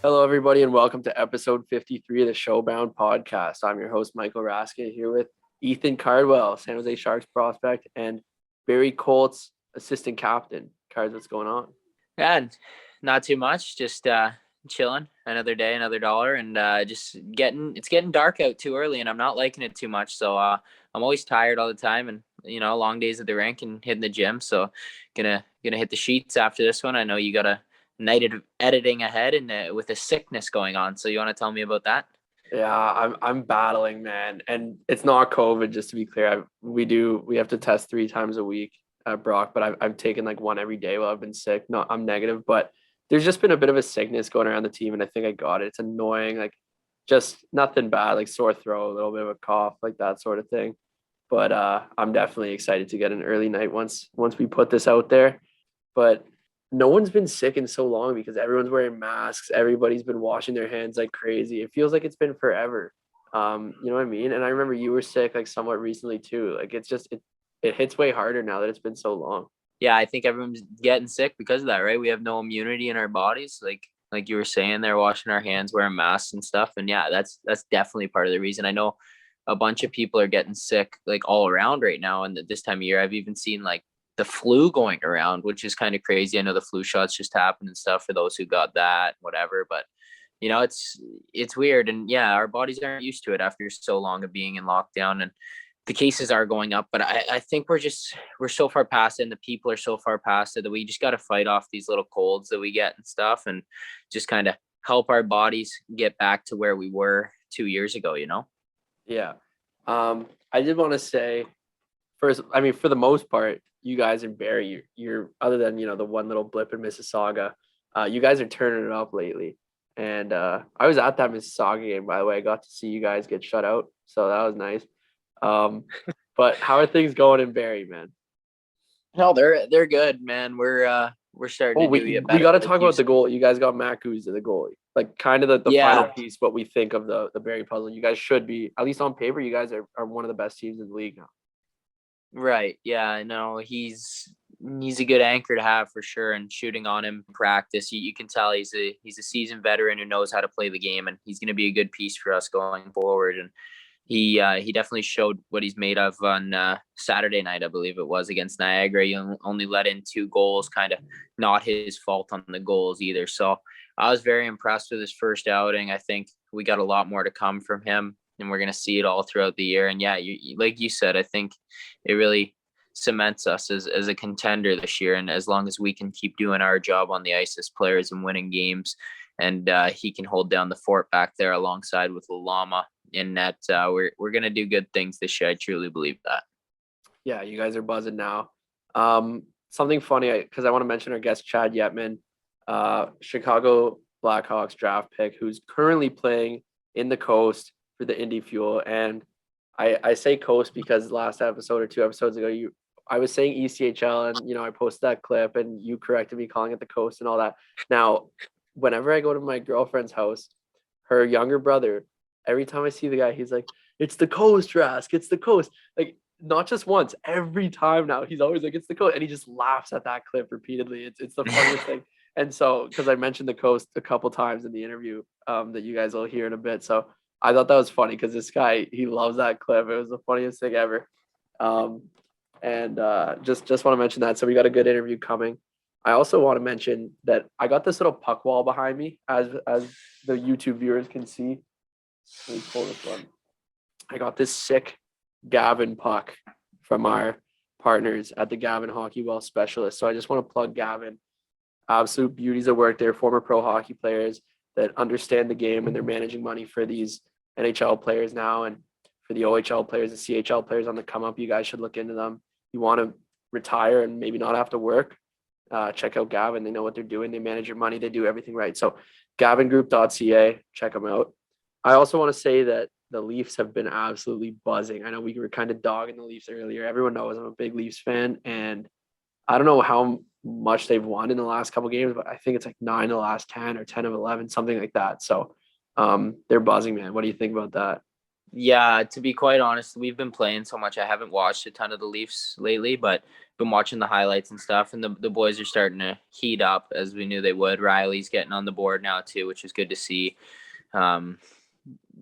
Hello, everybody, and welcome to episode 53 of the Showbound podcast. I'm your host, Michael Rask, here with Ethan Cardwell, San Jose Sharks prospect, and Barrie Colts assistant captain. Cards, what's going on? Yeah, not too much. Just chilling. Another day, another dollar, and it's getting dark out too early, and I'm not liking it too much. So I'm always tired all the time, and long days at the rink and hitting the gym. So gonna hit the sheets after this one. I know you got a night of editing ahead, and with a sickness going on. So you want to tell me about that? Yeah, I'm battling, man, and it's not COVID. Just to be clear, we have to test 3 times a week at Brock, but I've taken like one every day while I've been sick. No, I'm negative, but there's just been a bit of a sickness going around the team, and I think I got it. It's annoying, like just nothing bad, like sore throat, a little bit of a cough, like that sort of thing. But I'm definitely excited to get an early night once we put this out there. But no one's been sick in so long because everyone's wearing masks. Everybody's been washing their hands like crazy. It feels like it's been forever. You know what I mean? And I remember you were sick like somewhat recently too. Like it hits way harder now that it's been so long. Yeah, I think everyone's getting sick because of that, right? We have no immunity in our bodies, like you were saying, they're washing our hands, wearing masks and stuff. And yeah, that's definitely part of the reason. I know a bunch of people are getting sick like all around right now. And this time of year, I've even seen like the flu going around, which is kind of crazy. I know the flu shots just happened and stuff for those who got that, whatever. But it's weird. And yeah, our bodies aren't used to it after so long of being in lockdown, and the cases are going up, but I think we're so far past it, and the people are so far past it that we just got to fight off these little colds that we get and stuff, and just kind of help our bodies get back to where we were 2 years ago. Yeah. I did want to say first, I mean, for the most part, you guys in Barrie, you're other than, the one little blip in Mississauga, you guys are turning it up lately. And I was at that Mississauga game, by the way. I got to see you guys get shut out. So that was nice. But how are things going in Barrie, man? No, they're good, man. We're starting to do we better. got to talk about the goal. You guys got Matt Guzzi, the goalie, like kind of the Yeah, final piece, what we think of the Barrie puzzle. You guys should be, at least on paper, you guys are one of the best teams in the league now. right. Yeah, I know he's a good anchor to have for sure. And shooting on him in practice, you can tell he's a seasoned veteran who knows how to play the game, and he's going to be a good piece for us going forward. And he definitely showed what he's made of on Saturday night, I believe it was, against Niagara. He only let in 2 goals, kind of not his fault on the goals either. So I was very impressed with his first outing. I think we got a lot more to come from him, and we're going to see it all throughout the year. And yeah, like you said, I think it really cements us as a contender this year. And as long as we can keep doing our job on the ice as players and winning games, and he can hold down the fort back there alongside with Lama in net, we're gonna do good things this year. I truly believe that. Yeah, you guys are buzzing now. Something funny, because I want to mention our guest Chad Yetman, Chicago Blackhawks draft pick, who's currently playing in the Coast for the Indy Fuel. And I say Coast because last episode or 2 episodes ago, I was saying ECHL, and I posted that clip, and you corrected me calling it the Coast and all that. Now, whenever I go to my girlfriend's house, her younger brother, every time I see the guy, he's like, "It's the Coast, Rask. It's the Coast." Like, not just once, every time now, he's always like, "It's the Coast," and he just laughs at that clip repeatedly. It's the funniest thing. And so, because I mentioned the Coast a couple times in the interview, that you guys will hear in a bit, so I thought that was funny because this guy, he loves that clip. It was the funniest thing ever. And just want to mention that. So we got a good interview coming. I also want to mention that I got this little puck wall behind me, as the YouTube viewers can see. Let me pull this one. I got this sick Gavin puck from our partners at the Gavin Hockey Well Specialist. So I just want to plug Gavin. Absolute beauties of work. They're former pro hockey players that understand the game, and they're managing money for these NHL players now, and for the OHL players, the CHL players on the come up. You guys should look into them. You want to retire and maybe not have to work, check out Gavin. They know what they're doing. They manage your money. They do everything right. So gavingroup.ca, check them out. I also want to say that the Leafs have been absolutely buzzing. I know we were kind of dogging the Leafs earlier. Everyone knows I'm a big Leafs fan, and I don't know how much they've won in the last couple of games, but I think it's like 9 of the last 10 or 10 of 11, something like that. So they're buzzing, man. What do you think about that? Yeah, to be quite honest, we've been playing so much. I haven't watched a ton of the Leafs lately, but been watching the highlights and stuff. And the boys are starting to heat up as we knew they would. Riley's getting on the board now too, which is good to see. Um,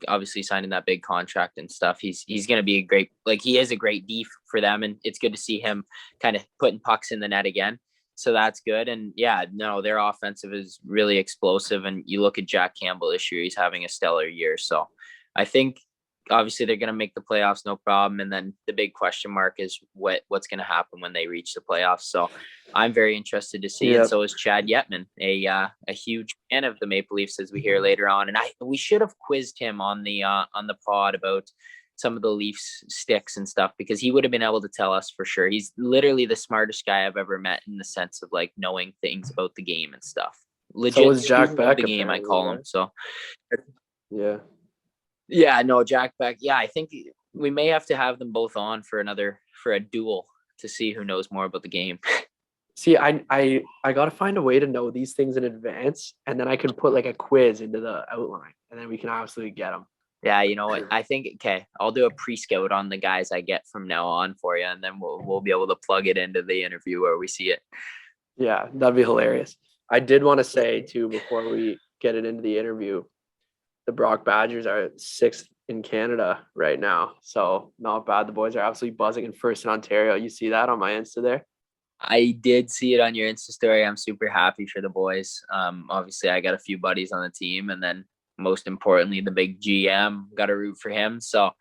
Obviously signing that big contract and stuff. He's going to be a great, like he is a great D for them, and it's good to see him kind of putting pucks in the net again. So that's good. And yeah, no, their offensive is really explosive. And you look at Jack Campbell this year; he's having a stellar year. So I think obviously they're going to make the playoffs, no problem. And then the big question mark is what's going to happen when they reach the playoffs. So I'm very interested to see, and so is Chad Yetman, a huge fan of the Maple Leafs, as we hear later on. And we should have quizzed him on the pod about some of the Leafs sticks and stuff, because he would have been able to tell us for sure. He's literally the smartest guy I've ever met in the sense of like knowing things about the game and stuff. Legit, So is Jack student of Beck, the game, I call him. So Yeah. yeah, no, Jack Beck. Yeah, I think we may have to have them both on for a duel to see who knows more about the game. See, I gotta find a way to know these things in advance, and then I can put like a quiz into the outline, and then we can absolutely get them. Yeah, you know what? I think okay, I'll do a pre-scout on the guys I get from now on for you, and then we'll be able to plug it into the interview where we see it. Yeah, that'd be hilarious. I did want to say too before we get it into the interview, the Brock Badgers are 6th in Canada right now, so not bad. The boys are absolutely buzzing in first in Ontario. You see that on my Insta there? I did see it on your Insta story. I'm super happy for the boys. Obviously, I got a few buddies on the team, and then most importantly, the big GM. Got to root for him. So,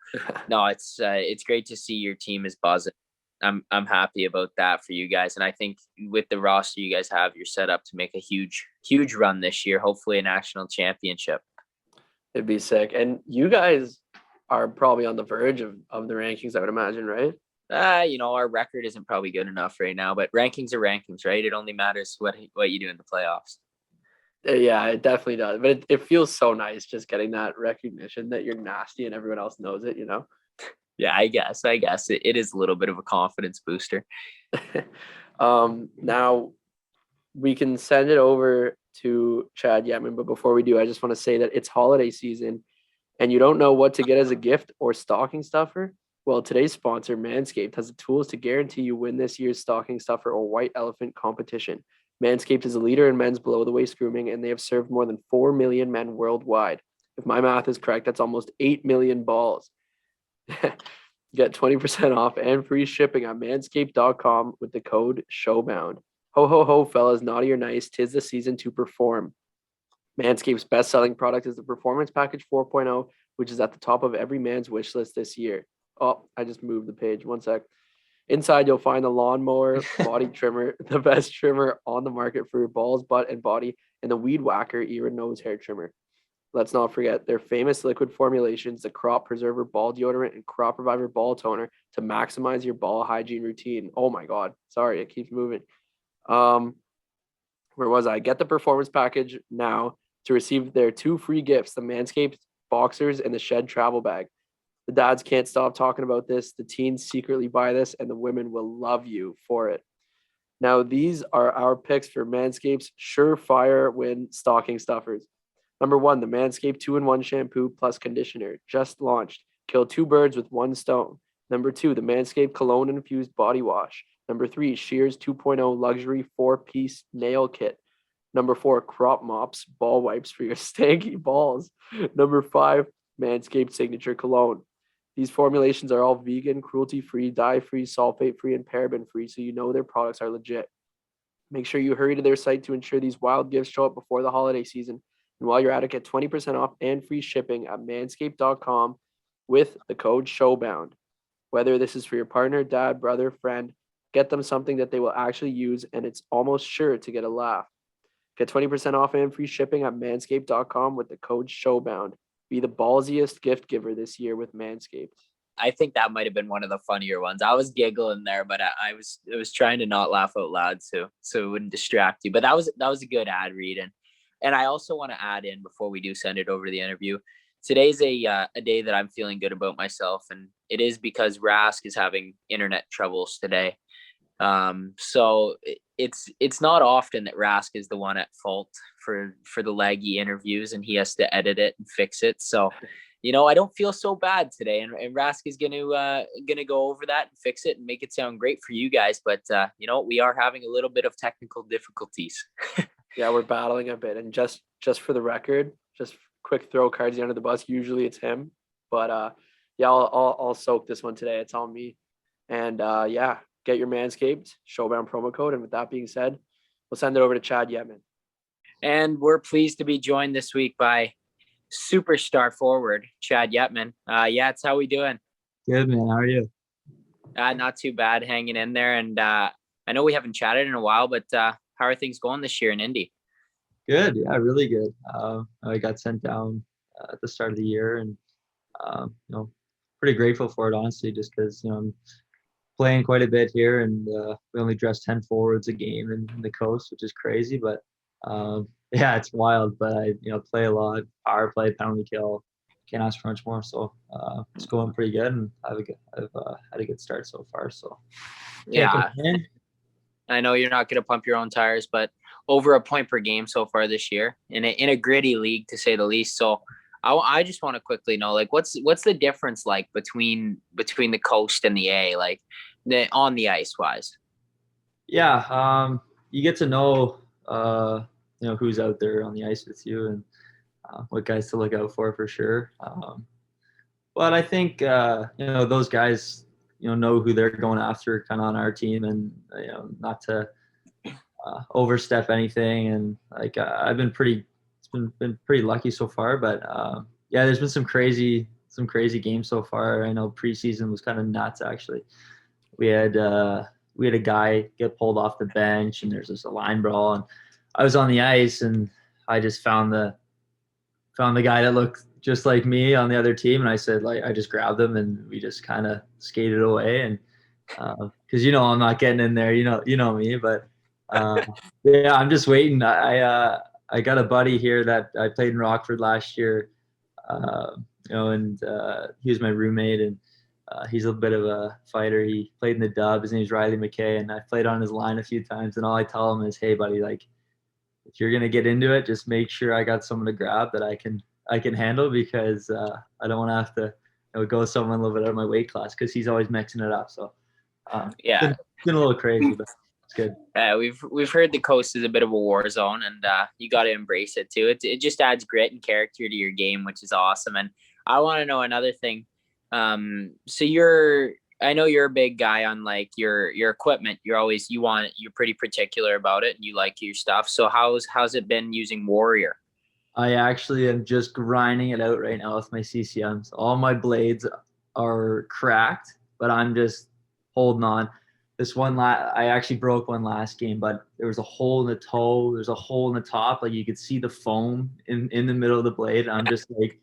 no, it's great to see your team is buzzing. I'm happy about that for you guys, and I think with the roster you guys have, you're set up to make a huge run this year. Hopefully, a national championship. It'd be sick. And you guys are probably on the verge of the rankings, I would imagine, right? Our record isn't probably good enough right now, but rankings are rankings, right? It only matters what you do in the playoffs. Yeah, it definitely does. But it feels so nice just getting that recognition that you're nasty and everyone else knows it, you know? Yeah, I guess it is a little bit of a confidence booster. Now we can send it over to Chad Yetman, but before we do, I just want to say that it's holiday season and you don't know what to get as a gift or stocking stuffer. Well, today's sponsor, Manscaped, has the tools to guarantee you win this year's stocking stuffer or white elephant competition. Manscaped is a leader in men's below the waist grooming, and they have served more than 4 million men worldwide. If my math is correct, that's almost 8 million balls. Get 20% off and free shipping on manscaped.com with the code SHOWBOUND. Ho, ho, ho, fellas, naughty or nice, 'tis the season to perform. Manscaped's best-selling product is the Performance Package 4.0, which is at the top of every man's wish list this year. Oh, I just moved the page. One sec. Inside, you'll find the lawnmower, body trimmer, the best trimmer on the market for your balls, butt, and body, and the weed whacker ear and nose hair trimmer. Let's not forget their famous liquid formulations, the Crop Preserver Ball Deodorant and Crop Reviver Ball Toner to maximize your ball hygiene routine. Oh my God. Sorry, it keeps moving. Where was I? Get the Performance Package now to receive their 2 free gifts, the Manscaped Boxers and the Shed Travel Bag. The dads can't stop talking about this. The teens secretly buy this, and the women will love you for it. Now, these are our picks for Manscaped's surefire win stocking stuffers. Number 1, the Manscaped 2-in-1 shampoo plus conditioner just launched. Kill 2 birds with 1 stone. Number 2, the Manscaped cologne infused body wash. Number 3, Shears 2.0 luxury 4-piece nail kit. Number 4, crop mops, ball wipes for your stanky balls. Number 5, Manscaped signature cologne. These formulations are all vegan, cruelty-free, dye-free, sulfate-free, and paraben-free, so you know their products are legit. Make sure you hurry to their site to ensure these wild gifts show up before the holiday season. And while you're at it, get 20% off and free shipping at manscaped.com with the code SHOWBOUND. Whether this is for your partner, dad, brother, friend, get them something that they will actually use, and it's almost sure to get a laugh. Get 20% off and free shipping at manscaped.com with the code SHOWBOUND. Be the ballsiest gift giver this year with Manscaped. I think that might have been one of the funnier ones. I was giggling there, but I was trying to not laugh out loud so it wouldn't distract you. But that was a good ad read, and I also want to add in before we do send it over to the interview. Today's a day that I'm feeling good about myself, and it is because Rask is having internet troubles today. So it's not often that Rask is the one at fault for the laggy interviews, and he has to edit it and fix it. So I don't feel so bad today. And Rask is gonna go over that and fix it and make it sound great for you guys. But we are having a little bit of technical difficulties. Yeah, we're battling a bit. And just for the record, just quick throw Cardsy under the bus. Usually it's him, but yeah, I'll soak this one today. It's on me. And yeah, get your Manscaped Showbound promo code. And with that being said, we'll send it over to Chad Yetman. And we're pleased to be joined this week by superstar forward Chad Yetman. It's how we doing? Good, man. How are you? Not too bad, hanging in there. And I know we haven't chatted in a while, but how are things going this year in Indy? Good. Yeah, really good. I got sent down at the start of the year, and pretty grateful for it, honestly, just because I'm playing quite a bit here, and we only dress 10 forwards a game in the coast, which is crazy. But yeah, it's wild. But I play a lot, power play, penalty kill. Can't ask for much more. So it's going pretty good, and I've had a good start so far. So yeah, I know you're not going to pump your own tires, but over a point per game so far this year in a gritty league, to say the least. So I just want to quickly know, like, what's the difference like between the coast and the A, like on the ice wise? Yeah, you get to know who's out there on the ice with you, and what guys to look out for sure. But I think those guys know who they're going after kind of on our team, and not to overstep anything. And like I've been pretty lucky so far. But yeah, there's been some crazy games so far. I know preseason was kind of nuts actually. We had a guy get pulled off the bench, and there's just a line brawl, and I was on the ice, and I just found the guy that looked just like me on the other team, and I said, like, I just grabbed him, and we just kind of skated away. And because I'm not getting in there, you know me, but yeah, I'm just waiting. I got a buddy here that I played in Rockford last year, and he was my roommate, and he's a bit of a fighter. He played in the Dub. His name's Riley McKay, and I played on his line a few times. And all I tell him is, hey, buddy, like, if you're gonna get into it, just make sure I got someone to grab that I can handle, because I don't want to have to go with someone a little bit out of my weight class, because he's always mixing it up. So yeah, it's been a little crazy, but it's good. We've heard the coast is a bit of a war zone, and you got to embrace it too. It just adds grit and character to your game, which is awesome. And I want to know another thing. So I know you're a big guy on like your equipment. You're pretty particular about it, and you like your stuff. So how's it been using Warrior? I actually am just grinding it out right now with my CCMs. All my blades are cracked, but I'm just holding on. This one, I actually broke one last game, but there was a hole in the toe. There's a hole in the top. Like, you could see the foam in the middle of the blade. I'm just like,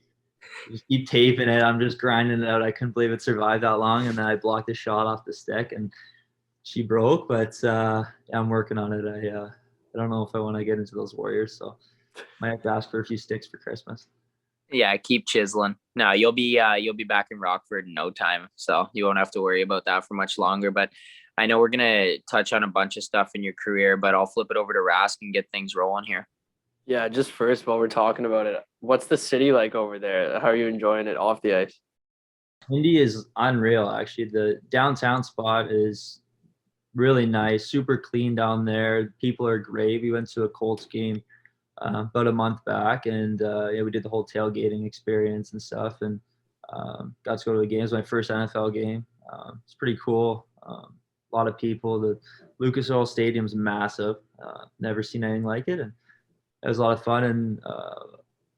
just keep taping it. I'm just grinding it out. I couldn't believe it survived that long. And then I blocked the shot off the stick, and she broke. But yeah, I'm working on it. I don't know if I want to get into those Warriors, so might have to ask for a few sticks for Christmas. Yeah, keep chiseling. No, you'll be back in Rockford in no time, so you won't have to worry about that for much longer. But I know we're gonna touch on a bunch of stuff in your career, but I'll flip it over to Rask and get things rolling here. Yeah, just first, while we're talking about it, what's the city like over there? How are you enjoying it off the ice? Indy is unreal, actually. The downtown spot is really nice, super clean down there. People are great. We went to a Colts game about a month back, and yeah, we did the whole tailgating experience and stuff, and got to go to the game. It was my first NFL game. It's pretty cool. A lot of people. The Lucas Oil Stadium's massive. Never seen anything like it, and it was a lot of fun. And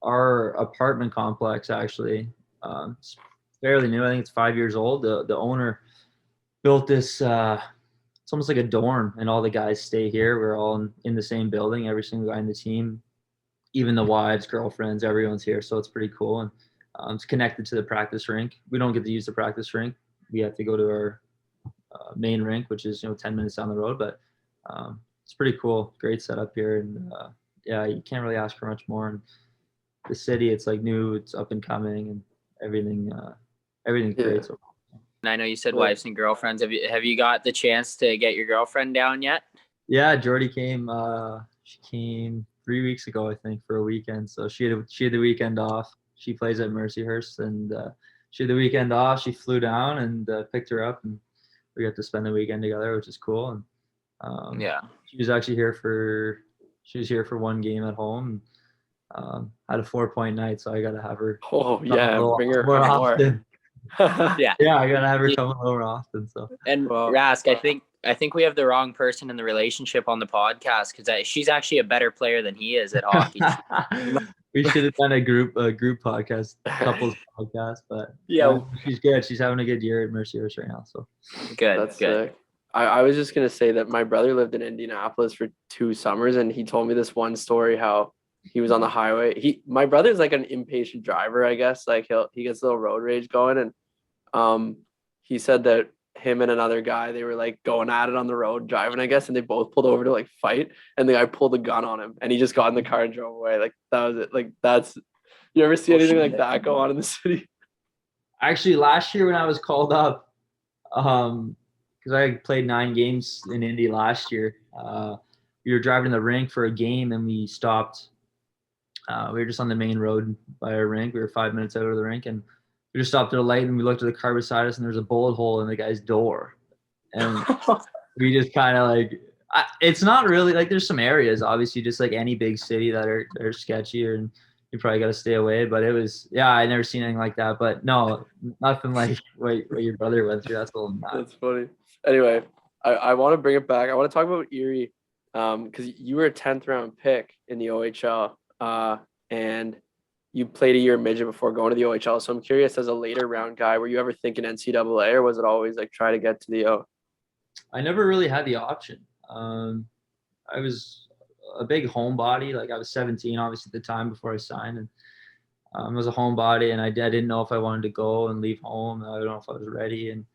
our apartment complex, actually, it's fairly new. I think it's 5 years old. The owner built this. It's almost like a dorm, and all the guys stay here. We're all in the same building. Every single guy in the team, even the wives, girlfriends, everyone's here. So it's pretty cool. And it's connected to the practice rink. We don't get to use the practice rink. We have to go to our main rink, which is 10 minutes down the road. But it's pretty cool. Great setup here, and yeah, you can't really ask for much more. And the city, it's like new, it's up and coming, and everything's great. So. And I know you said wives and girlfriends. Have you got the chance to get your girlfriend down yet? Yeah, Jordy came. She came 3 weeks ago, I think, for a weekend. So she had the weekend off. she plays at Mercyhurst, and she had the weekend off. She flew down and picked her up, and we got to spend the weekend together, which is cool. And she was actually here for one game at home. And, had a 4-point night, so I got to have her. Oh yeah, bring her more often. Yeah, I gotta have her come a little more often. So and Rask, I think we have the wrong person in the relationship on the podcast because she's actually a better player than he is at hockey. We should have done a group podcast, couples podcast. But yeah, she's good. She's having a good year at Mercyhurst right now. So good. That's good. sick. I was just gonna say that my brother lived in Indianapolis for 2 summers, and he told me this one story how he was on the highway. My brother's like an impatient driver, I guess. Like he gets a little road rage going, and he said that him and another guy, they were like going at it on the road driving, I guess, and they both pulled over to like fight, and the guy pulled a gun on him, and he just got in the car and drove away. Like that was it. Like you ever see anything like that go on in the city? Actually, last year when I was called up, because I played 9 games in Indy last year, we were driving the rink for a game, and we stopped. We were just on the main road by our rink. We were 5 minutes out of the rink, and we just stopped at a light, and we looked at the car beside us, and there's a bullet hole in the guy's door. And we just kind of like, it's not really like, there's some areas, obviously, just like any big city that are sketchy, and you probably got to stay away. But it was, I never seen anything like that. But no, nothing like what your brother went through. That's a little mad. That's funny. Anyway, I want to bring it back. I want to talk about Erie, because you were a 10th round pick in the OHL. And you played a year midget before going to the OHL. So I'm curious, as a later round guy, were you ever thinking NCAA, or was it always like try to get to the O? I never really had the option. I was a big homebody. Like I was 17, obviously, at the time before I signed, and I was a homebody, and I didn't know if I wanted to go and leave home. I don't know if I was ready, and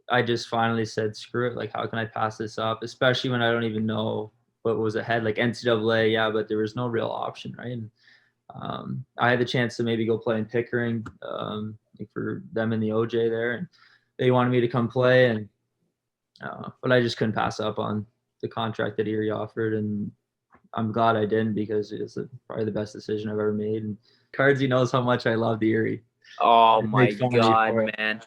I just finally said, screw it. Like, how can I pass this up, especially when I don't even know what was ahead, like NCAA, but there was no real option, right? And I had the chance to maybe go play in Pickering, for them in the OJ there, and they wanted me to come play, and but I just couldn't pass up on the contract that Erie offered, and I'm glad I didn't, because it's probably the best decision I've ever made. And Cardsy knows how much I love the Erie. Oh my God, man!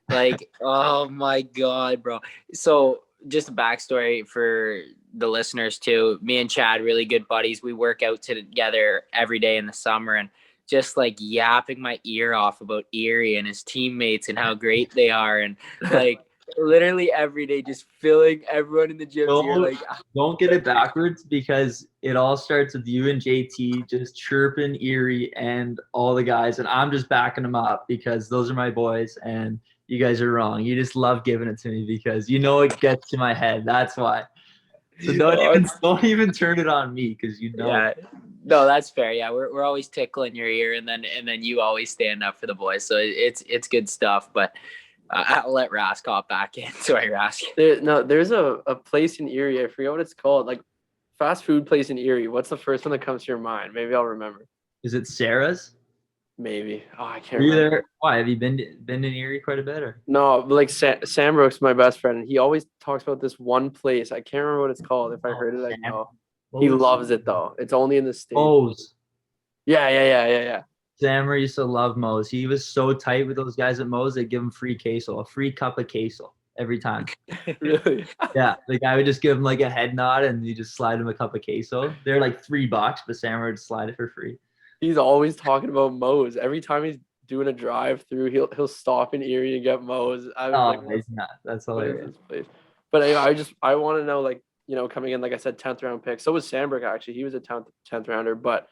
Like, oh my God, bro. So just a backstory for the listeners too. Me and Chad, really good buddies. We work out together every day in the summer, and just like yapping my ear off about Erie and his teammates and how great they are, and like literally every day just filling everyone in the gym. Don't get it backwards, because it all starts with you and JT just chirping Erie and all the guys, and I'm just backing them up because those are my boys, and you guys are wrong. You just love giving it to me because it gets to my head. That's why. So don't even turn it on me, because Yeah. No, that's fair. Yeah, we're always tickling your ear, and then you always stand up for the boys. So it's good stuff. But I'll let Rask hop back in. Sorry, Rask. There's a place in Erie. I forget what it's called. Like fast food place in Erie. What's the first one that comes to your mind? Maybe I'll remember. Is it Sarah's? Maybe. Oh, I can't remember. There. Why, have you been in Erie quite a bit, or? No, but like Sam Brooks, my best friend, and he always talks about this one place. I can't remember what it's called. If I heard it, I know. He loves it though. It's only in the States. Moe's. Yeah. Sam used to love Moe's. He was so tight with those guys at Moe's. They give him free queso, a free cup of queso every time. Really? Yeah, the guy would just give him like a head nod, and you just slide him a cup of queso. They're like $3, but Sam would slide it for free. He's always talking about Moe's. Every time he's doing a drive through, he'll stop in Erie and get Moe's. That's hilarious. But I want to know, like, coming in, like I said, 10th round pick. So was Sandberg, actually. He was a 10th rounder. But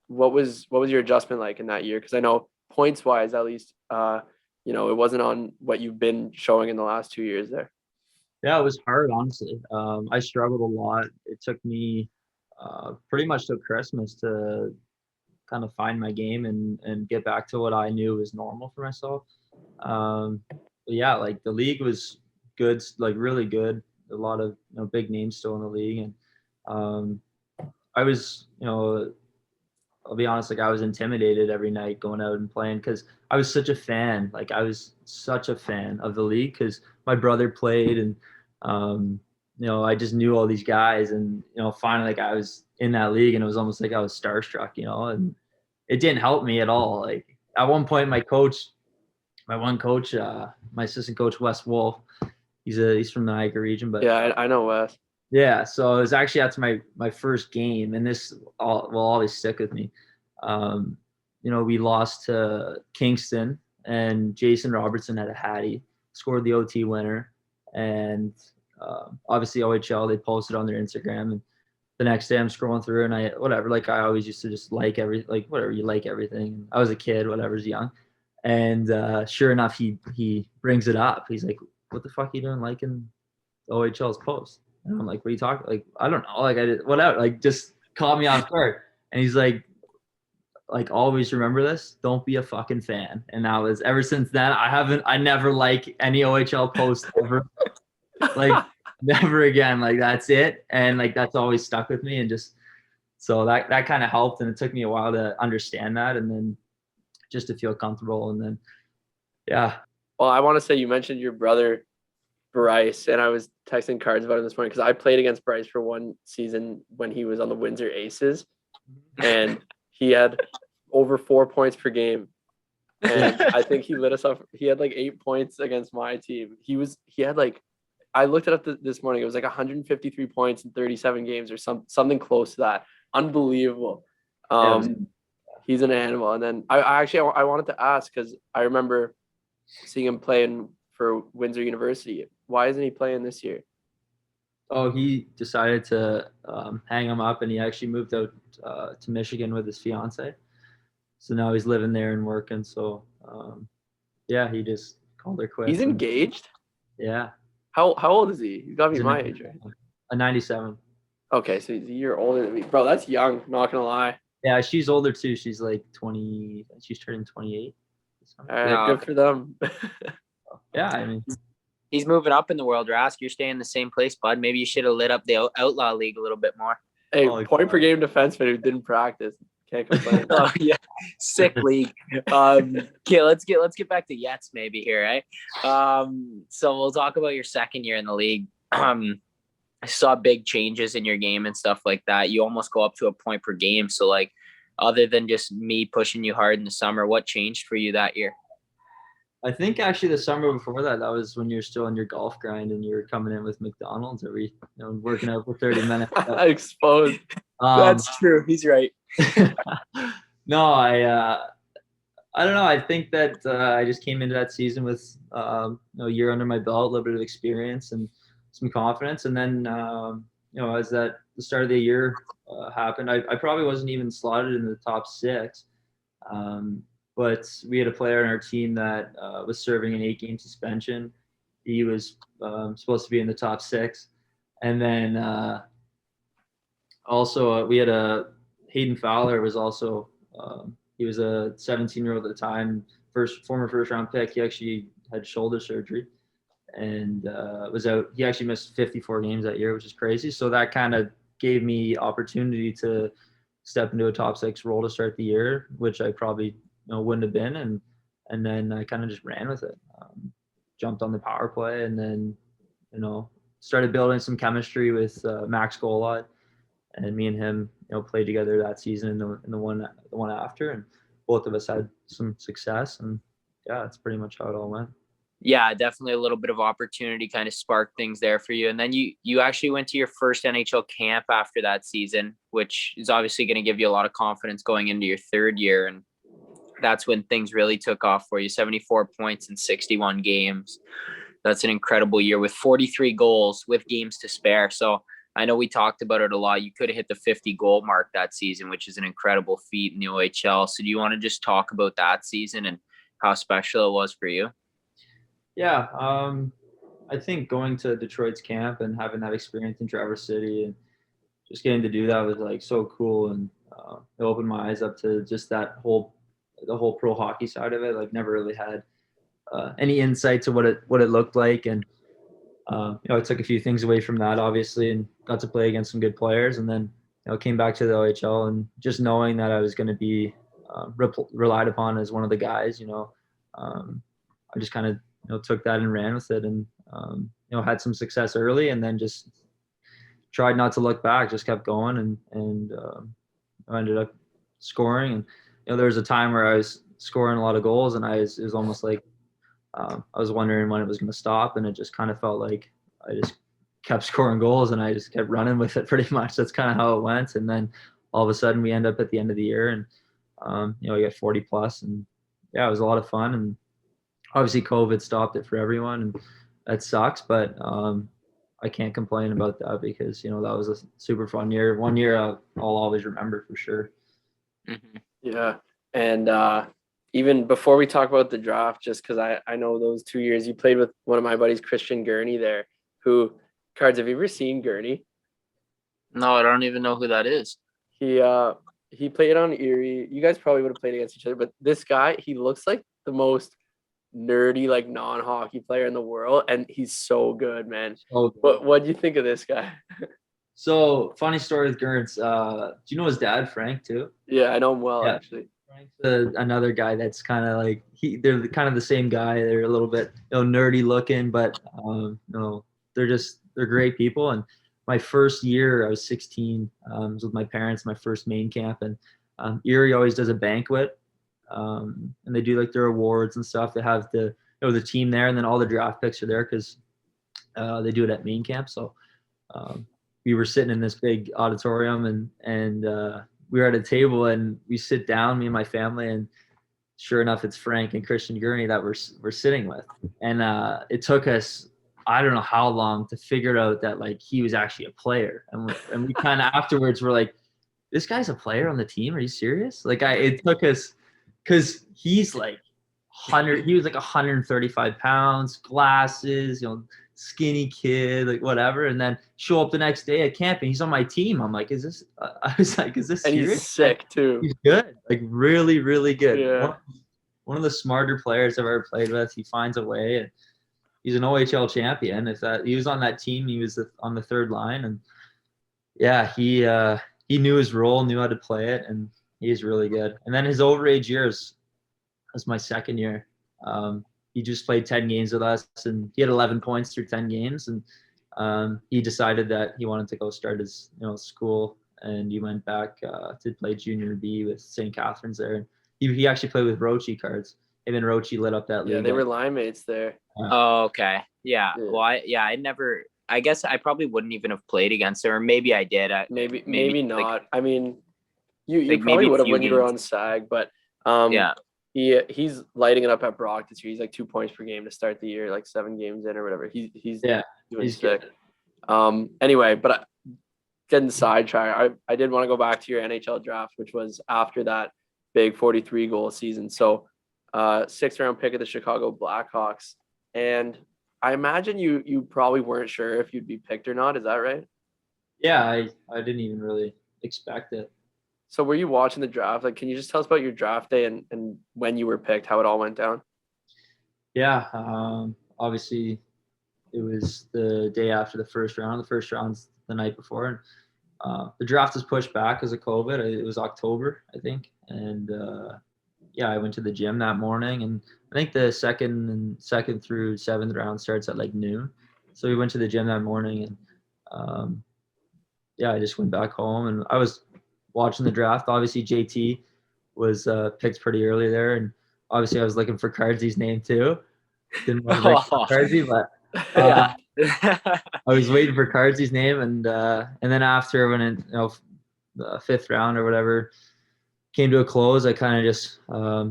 what was your adjustment like in that year? Because I know points wise, at least, it wasn't on what you've been showing in the last 2 years there. Yeah, it was hard, honestly. I struggled a lot. It took me pretty much till Christmas to kind of find my game and get back to what I knew was normal for myself. But yeah, like the league was good, like really good. A lot of big names still in the league, and I was, I'll be honest, like I was intimidated every night going out and playing, because I was such a fan. Like I was such a fan of the league because my brother played, and I just knew all these guys, and finally, like I was in that league, and it was almost like I was starstruck, and it didn't help me at all. Like at one point, my one coach, my assistant coach, Wes Wolf, he's from the Niagara region, but Yeah, I know Wes. yeah. So it was actually after my first game, and this will always stick with me. We lost to Kingston, and Jason Robertson had a hattie, scored the OT winner, and obviously OHL, they posted on their Instagram, and the next day I'm scrolling through and I always used to just like everything. I was a kid, whatever's young. And sure enough, he brings it up. He's like, what the fuck are you doing liking OHL's post? And I'm like, what are you talking? Like, I don't know. Like I did whatever, like just caught me off guard. And he's like, always remember this, don't be a fucking fan. And that was ever since then, I never like any OHL post ever. Like never again. Like that's it. And like that's always stuck with me. And just so that kind of helped. And it took me a while to understand that, and then just to feel comfortable. And then yeah. Well, I want to say you mentioned your brother Bryce, and I was texting Cards about him this morning because I played against Bryce for one season when he was on the Windsor Aces, and he had over 4 points per game. And I think he lit us up. He had like 8 points against my team. He had like, I looked it up this morning. It was like 153 points in 37 games or something close to that. Unbelievable. He's an animal. And then I wanted to ask, because I remember seeing him playing for Windsor University. Why isn't he playing this year? Oh, he decided to hang him up, and he actually moved out to Michigan with his fiance. So now he's living there and working. So yeah, he just called her quits. He's engaged? Yeah. How old is he? He's got to be my age, right? A 97. Okay, so he's a year older than me. Bro, that's young, not gonna lie. Yeah, she's older too. She's like 20. She's turning 28. All right, good for them. Yeah, I mean, he's moving up in the world, Rask. You're staying in the same place, bud. Maybe you should have lit up the Outlaw League a little bit more. Hey, point per game defenseman who didn't practice. Can't complain. Oh yeah, sick league. Okay, let's get back to Yets maybe here, right? So we'll talk about your second year in the league. I saw big changes in your game and stuff like that. You almost go up to a point per game. So like, other than just me pushing you hard in the summer, what changed for you that year? I think actually the summer before that was when you're still in your golf grind and you're coming in with McDonald's working out for 30 minutes. Exposed. That's true. He's right. No, I don't know. I think that I just came into that season with a year under my belt, a little bit of experience and some confidence. And then as the start of the year happened, I probably wasn't even slotted in the top 6. But we had a player on our team that was serving an 8-game suspension. He was supposed to be in the top 6. And then also we had Hayden Fowler was also he was a 17-year-old at the time, former first-round pick. He actually had shoulder surgery and was out. He actually missed 54 games that year, which is crazy. So that kind of gave me opportunity to step into a top 6 role to start the year, which I probably wouldn't have been. And then I kind of just ran with it. Jumped on the power play, and then started building some chemistry with Max Golod, and me and him played together that season and the one after, and both of us had some success. And yeah, that's pretty much how it all went. Yeah, definitely a little bit of opportunity kind of sparked things there for you. And then you actually went to your first NHL camp after that season, which is obviously going to give you a lot of confidence going into your third year. And that's when things really took off for you. 74 points in 61 games. That's an incredible year with 43 goals with games to spare. So I know we talked about it a lot. You could have hit the 50 goal mark that season, which is an incredible feat in the OHL. So do you want to just talk about that season and how special it was for you? Yeah, I think going to Detroit's camp and having that experience in Traverse City and just getting to do that was like so cool, and it opened my eyes up to just the whole pro hockey side of it. Like never really had any insight to what it looked like, and I took a few things away from that obviously, and got to play against some good players, and then came back to the OHL, and just knowing that I was going to be relied upon as one of the guys. I just kind of took that and ran with it, and had some success early, and then just tried not to look back, just kept going, and I ended up scoring. And there was a time where I was scoring a lot of goals, and it was almost like I was wondering when it was going to stop, and it just kind of felt like I just kept scoring goals, and I just kept running with it pretty much. That's kind of how it went. And then all of a sudden, we end up at the end of the year, and I got 40 plus, and yeah, it was a lot of fun. And obviously, COVID stopped it for everyone, and that sucks. But I can't complain about that because that was a super fun year. One year I'll always remember for sure. Mm-hmm. Yeah. And even before we talk about the draft, just because I know those 2 years you played with one of my buddies, Christian Gurney there, who, Cards, have you ever seen Gurney? No, I don't even know who that is. He played on Erie. You guys probably would have played against each other, but this guy, he looks like the most nerdy, like non-hockey player in the world, and he's so good, man. What do you think of this guy? So funny story with Gerns. Do you know his dad, Frank, too? Yeah, I know him well, Yeah. actually. Frank's another guy that's kind of like they're kind of the same guy. They're a little bit nerdy looking, but they're great people. And my first year, I was 16. Was with my parents, my first main camp, and Erie always does a banquet, and they do like their awards and stuff. They have the team there, and then all the draft picks are there because they do it at main camp. So we were sitting in this big auditorium, and we were at a table, and we sit down, me and my family, and sure enough, it's Frank and Christian Gurney that we're sitting with. And it took us, I don't know how long to figure out that like he was actually a player. And we kind of afterwards were like, this guy's a player on the team? Are you serious? Like it took us, because he's like he was like 135 pounds, glasses, skinny kid, like whatever, and then show up the next day at camp and he's on my team. I'm like, is this serious? And he's sick too. He's good, like really, really good. Yeah. One of the smarter players I've ever played with. He finds a way, and he's an OHL champion. He was on that team, he was on the third line, and yeah, he knew his role, knew how to play it, and he's really good. And then his overage years was my second year. He just played 10 games with us, and he had 11 points through 10 games. And he decided that he wanted to go start his school, and he went back to play junior B with St. Catherine's there. And he actually played with Rochi Cards. Him and Rochi lit up that league. Yeah, they were line mates there. Oh, okay. Yeah. Well, I guess I probably wouldn't even have played against him, or maybe I did. Maybe not. Like, I mean, you like probably would have when games. you were on SAG, but yeah. He's lighting it up at Brock this year. He's like 2 points per game to start the year, like 7 games in or whatever. He's doing sick. Anyway, but getting sidetracked, I did want to go back to your NHL draft, which was after that big 43 goal season. So 6th round pick of the Chicago Blackhawks, and I imagine you probably weren't sure if you'd be picked or not. Is that right? Yeah, I didn't even really expect it. So were you watching the draft? Like, can you just tell us about your draft day and when you were picked, how it all went down? Yeah, obviously it was the day after the first round. The first round's the night before. And the draft was pushed back because of COVID. It was October, I think. And I went to the gym that morning, and I think the second through 7th round starts at like noon. So we went to the gym that morning, and I just went back home, and I was watching the draft. Obviously, JT was picked pretty early there, and obviously I was looking for Cardsy's name too. Didn't want to pick Cardsy, but I was waiting for Cardsy's name, and then after when the 5th round or whatever came to a close, I kind of just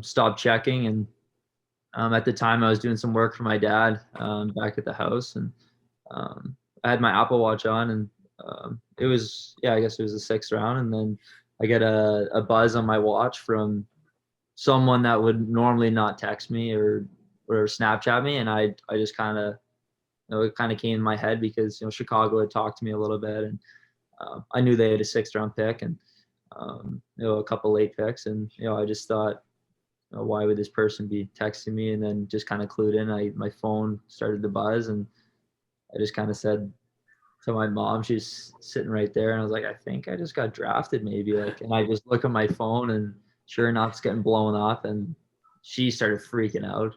stopped checking. And at the time, I was doing some work for my dad back at the house, and I had my Apple Watch on, and it was, I guess it was the 6th round. And then I get a buzz on my watch from someone that would normally not text me or Snapchat me. And I just kind of, it kind of came in my head because, Chicago had talked to me a little bit, and I knew they had a 6th round pick and, a couple late picks. And, I just thought, why would this person be texting me? And then just kind of clued in. My phone started to buzz, and I just kind of said to my mom, she's sitting right there, and I was like, I think I just got drafted maybe. And I just look at my phone, and sure enough, it's getting blown up, and she started freaking out.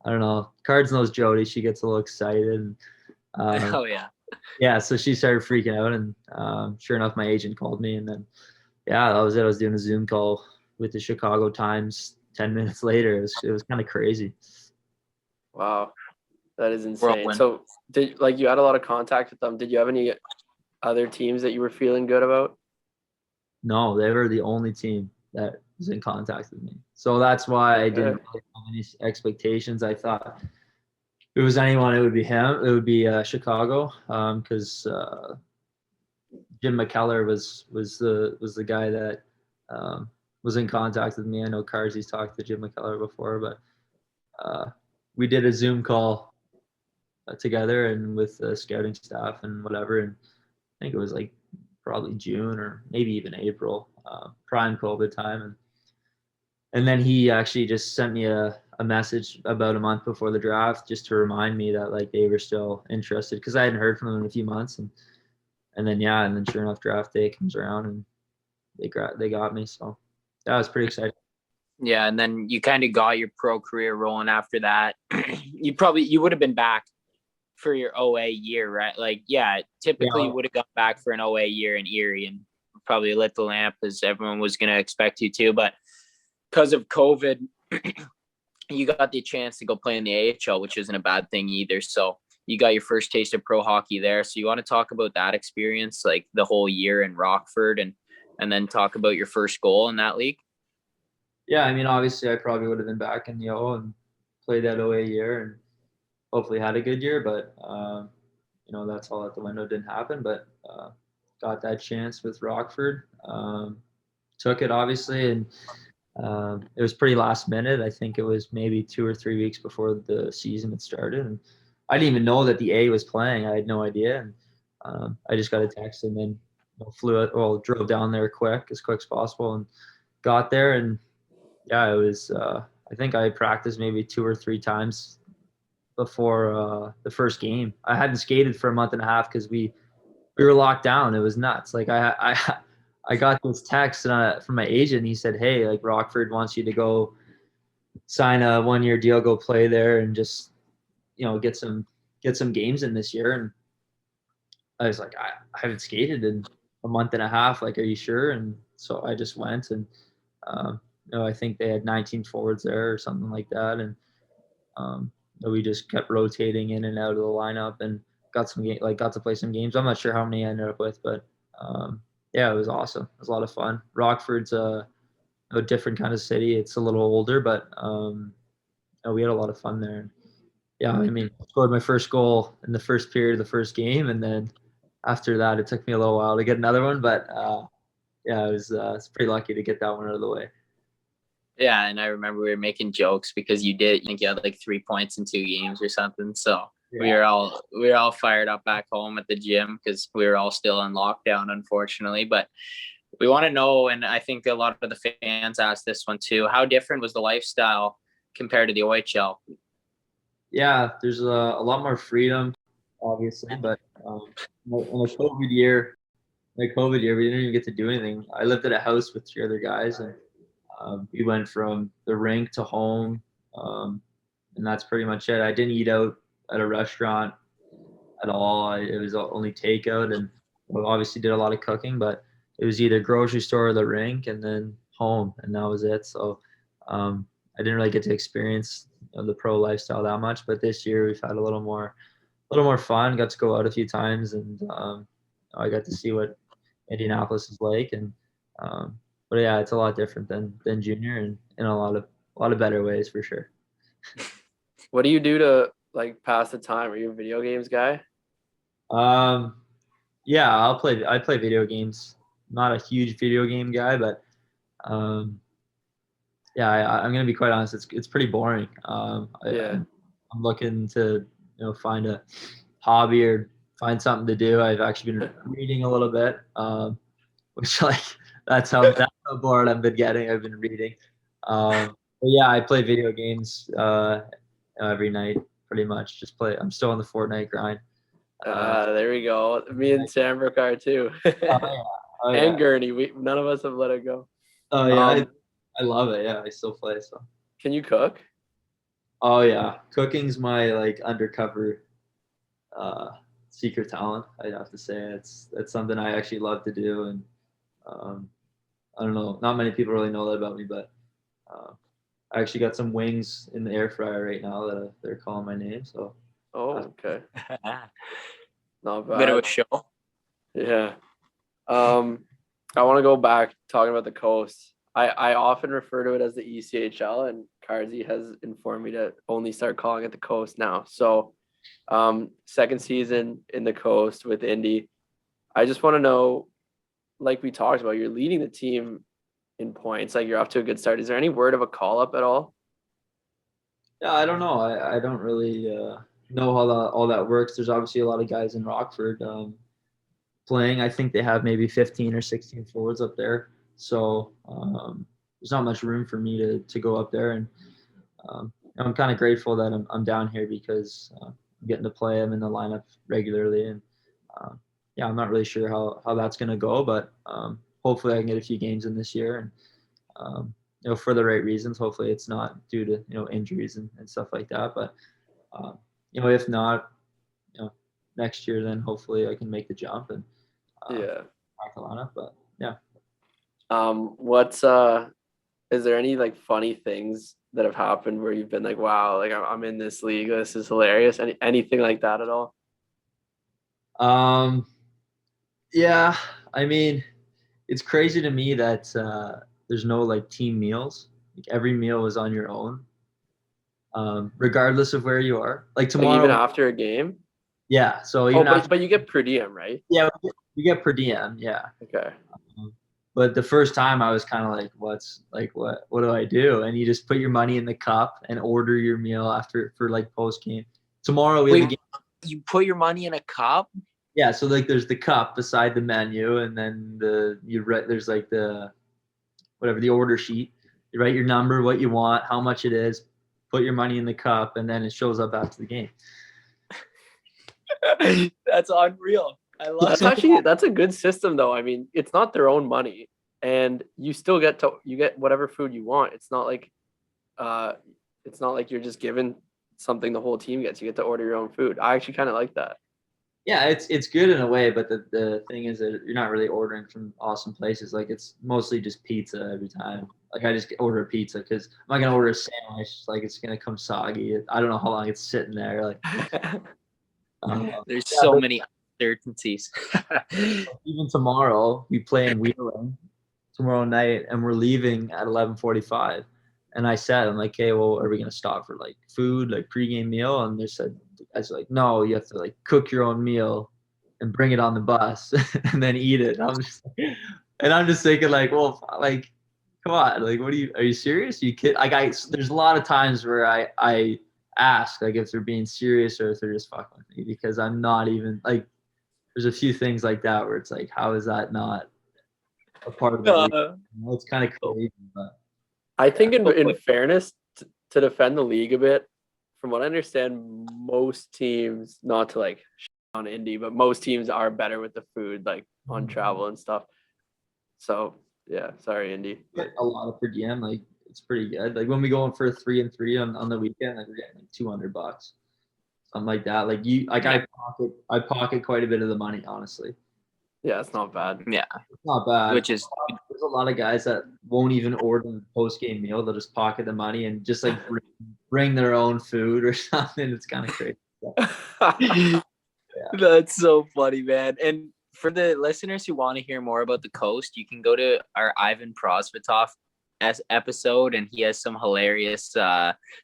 I don't know. Cards knows Jody. She gets a little excited. And, oh yeah. Yeah. So she started freaking out, and sure enough, my agent called me, and then that was it. I was doing a Zoom call with the Chicago Times 10 minutes later. It was kind of crazy. Wow, that is insane. Whirlwind. So you had a lot of contact with them. Did you have any other teams that you were feeling good about? No, they were the only team that was in contact with me. So that's why I didn't really have any expectations. I thought if it was anyone, it would be him. It would be Chicago, because Jim McKellar was the guy that was in contact with me. I know Cardsy's talked to Jim McKellar before, but we did a Zoom call together and with the scouting staff and whatever. And I think it was like probably June or maybe even April, prime COVID time. And then he actually just sent me a message about a month before the draft just to remind me that like they were still interested, because I hadn't heard from them in a few months. And then sure enough, draft day comes around and they got me. So that was pretty exciting. Yeah, and then you kind of got your pro career rolling after that. You would have been back for your OA year, right? Like, yeah, typically you would have gone back for an OA year in Erie and probably lit the lamp as everyone was going to expect you to. But because of COVID, you got the chance to go play in the AHL, which isn't a bad thing either. So you got your first taste of pro hockey there. So you want to talk about that experience, like the whole year in Rockford, and then talk about your first goal in that league? Yeah, I mean, obviously I probably would have been back in the O and played that OA year and hopefully had a good year, but that's all out the window. Didn't happen, but got that chance with Rockford. Took it obviously, and it was pretty last minute. I think it was maybe 2 or 3 weeks before the season had started, and I didn't even know that the A was playing. I had no idea, and I just got a text and then drove down there as quick as possible, and got there. And yeah, it was. I think I practiced maybe 2 or 3 times before the first game. I hadn't skated for a month and a half because we were locked down. It was nuts. Like I got this text from my agent. He said, "Hey, like Rockford wants you to go sign a 1-year deal, go play there, and just get some games in this year." And I was like, I haven't skated in a month and a half. Like, are you sure? And so I just went, and I think they had 19 forwards there or something like that, and we just kept rotating in and out of the lineup and got to play some games. I'm not sure how many I ended up with, but yeah, it was awesome. It was a lot of fun. Rockford's a different kind of city. It's a little older, but we had a lot of fun there. Yeah, I mean, scored my first goal in the first period of the first game, and then after that, it took me a little while to get another one. But yeah, I was pretty lucky to get that one out of the way. Yeah, and I remember we were making jokes because I think you had like 3 points in 2 games or something. So yeah. we were all fired up back home at the gym because we were all still in lockdown, unfortunately. But we want to know, and I think a lot of the fans asked this one too, how different was the lifestyle compared to the OHL? Yeah, there's a lot more freedom, obviously, but in a COVID year, we didn't even get to do anything. I lived at a house with 3 other guys, and we went from the rink to home, and that's pretty much it. I didn't eat out at a restaurant at all. It was only takeout, and we obviously did a lot of cooking, but it was either grocery store or the rink, and then home, and that was it. So I didn't really get to experience the pro lifestyle that much, but this year we've had a little more fun. Got to go out a few times, and I got to see what Indianapolis is like, and but yeah, it's a lot different than junior, and in a lot of better ways for sure. What do you do to like pass the time? Are you a video games guy? Yeah, I play video games. Not a huge video game guy, but yeah, I'm gonna be quite honest. It's pretty boring. I'm looking to find a hobby or find something to do. I've actually been reading a little bit, which like that's how bored I've been getting. I've been reading. But yeah, I play video games every night, pretty much. Just play. I'm still on the Fortnite grind. There we go. Me and Sambrook are too. Oh, yeah. And Gurney. None of us have let it go. Oh yeah, I love it. Yeah, I still play. So. Can you cook? Oh yeah, cooking's my like undercover secret talent. I'd have to say it's something I actually love to do, and I don't know. Not many people really know that about me, but I actually got some wings in the air fryer right now that they're calling my name. So. Oh, okay. Not Bit of a bad. show. Yeah. I want to go back talking about the coast. I often refer to it as the ECHL, and Cardsy has informed me to only start calling it the coast now. So, second season in the coast with Indy. I just want to know, like we talked about, you're leading the team in points. Like you're off to a good start. Is there any word of a call up at all? Yeah, I don't know. I don't really know how all that works. There's obviously a lot of guys in Rockford playing. I think they have maybe 15 or 16 forwards up there. So there's not much room for me to go up there. And I'm kind of grateful that I'm down here because I'm getting to play. I'm in the lineup regularly. And yeah, I'm not really sure how that's going to go, but hopefully I can get a few games in this year. And for the right reasons. Hopefully it's not due to, injuries and stuff like that. But, if not, next year, then hopefully I can make the jump and Yeah. back the lineup. But yeah. What's is there any like funny things that have happened where you've been like, wow, like I'm in this league, this is hilarious? Anything like that at all? Yeah, I mean, it's crazy to me that there's no like team meals. Like every meal is on your own, regardless of where you are. Like Like tomorrow, even after a game? yeah. So Oh, even after, but you get per diem, right? yeah, we get per diem, yeah. Okay. But the first time I was kind of like, what do I do? And you just put your money in the cup and order your meal after for like post game. Tomorrow we have a Wait, game. you put your money in a cup? Yeah, so like there's the cup beside the menu, and then there's like the order sheet. You write your number, what you want, how much it is, put your money in the cup, and then it shows up after the game. That's unreal. I love That's a good system though. I mean, it's not their own money and you still get whatever food you want. It's not like you're just given something the whole team gets. You get to order your own food. I actually kind of like that. Yeah, it's good in a way, but the thing is that you're not really ordering from awesome places. Like it's mostly just pizza every time. Like I just order a pizza because I'm not gonna order a sandwich. Like it's gonna come soggy. I don't know how long it's sitting there. Like There's so many uncertainties. even tomorrow we play in Wheeling tomorrow night, and we're leaving at 11:45. And I said, I'm like, hey, well, are we gonna stop for like food, like pregame meal? And they said, I was like, no, you have to like cook your own meal and bring it on the bus and then eat it. And I'm just thinking like, well, like, come on, like, are you serious? You kid? Like, there's a lot of times where I ask like if they're being serious or if they're just fucking with me because I'm not even like. There's a few things like that where it's like, how is that not a part of the league? It's kind of crazy, but I think in fairness, to defend the league a bit, from what I understand, most teams, not to like on Indy, but most teams are better with the food, like on travel and stuff. So yeah, sorry, Indy. a lot of per diem, like it's pretty good. Like when we go in for a 3-and-3 on the weekend, like we're getting like $200, something like that. Like I pocket quite a bit of the money, honestly. Yeah, it's not bad. Yeah, it's not bad. Which is there's a lot of guys that won't even order a post game meal. They'll just pocket the money and just like bring their own food or something. It's kind of crazy. Yeah. That's so funny, man. And for the listeners who want to hear more about the coast, you can go to our Ivan Prosvetov episode, and he has some hilarious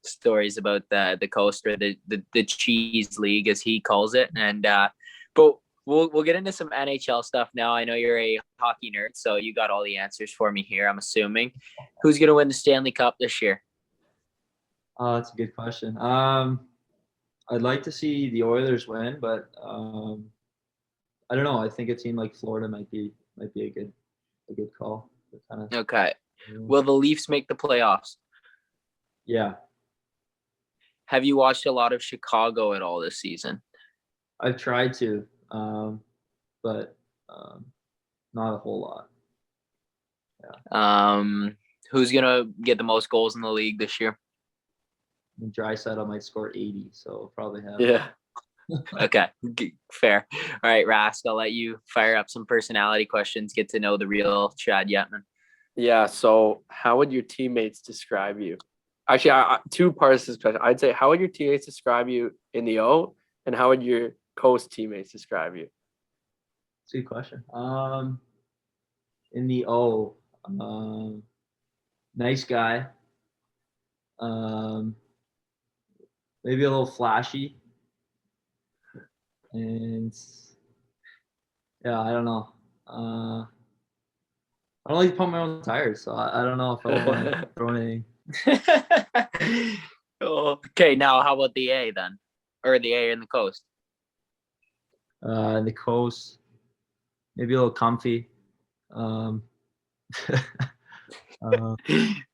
stories about the coast, or the cheese league as he calls it. And but we'll get into some NHL stuff now. I know you're a hockey nerd, so you got all the answers for me here, I'm assuming. Who's gonna win the Stanley Cup this year? That's a good question. I'd like to see the Oilers win, but I don't know. I think a team like Florida might be a good call. Okay. Will the Leafs make the playoffs? Yeah. Have you watched a lot of Chicago at all this season? I've tried to, but not a whole lot. Yeah. Who's gonna get the most goals in the league this year? Draisaitl might score 80, so probably have. Yeah. Okay, fair. All right, Rask, I'll let you fire up some personality questions, get to know the real Chad Yetman. Yeah. So, how would your teammates describe you? Actually, two parts to this question. I'd say, how would your teammates describe you in the O, and how would your Coast teammates describe you? That's a good question. In the O, nice guy. Um, maybe a little flashy, and yeah, I don't know. I don't like to pump my own tires, so I don't know if I want to throw anything. Okay, now how about the A then, or the A in the Coast? In the Coast, maybe a little comfy. Uh,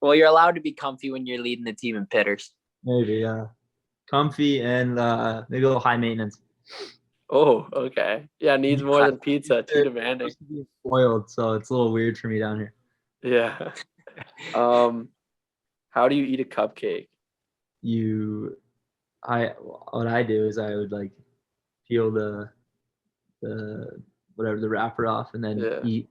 Well, you're allowed to be comfy when you're leading the team in pitters. maybe comfy and maybe a little high maintenance. Oh, okay. Yeah, needs more than pizza. Too demanding. Spoiled, so it's a little weird for me down here. Yeah. How do you eat a cupcake? What I do is I would like peel the whatever the wrapper off and then eat.